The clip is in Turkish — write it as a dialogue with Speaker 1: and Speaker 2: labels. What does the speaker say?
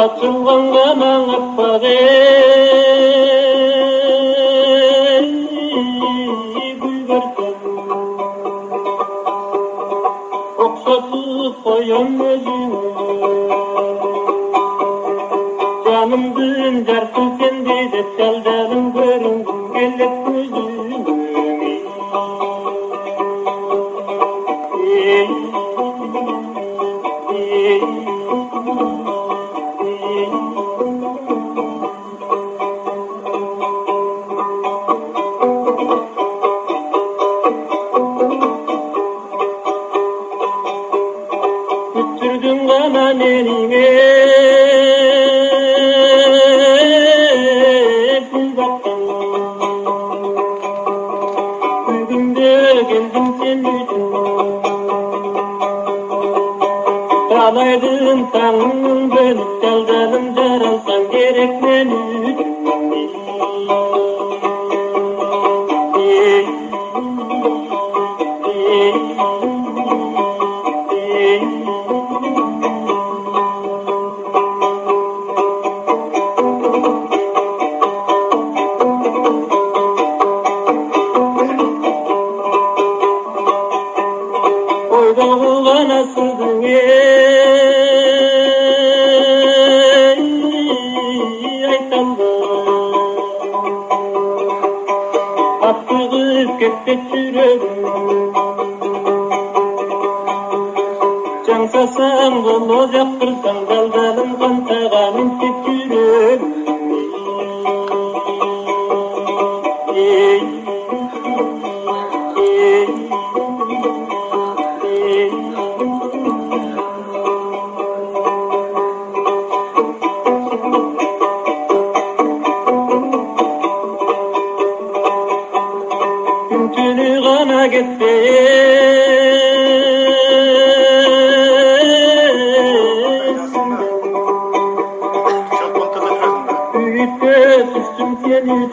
Speaker 1: Açılğan qanan appaq gül görsen oqşatıp qoyan özüne canımdın jarkıl sendi dep çaldadım görüngüm gelip gözüme Küttürdün qanan elime gül bakkan Bugünde geldim sen üçün Kalaydın tanrım bölüp çaldadım jaralsan gerek men üçün Oydağı nasıldın aytam da Attığız kökte sürüyorum Cansasam kolu yaptırsam daldarım kantağanın tepkürüm Tünü gana gitsin Büyütte sustum seni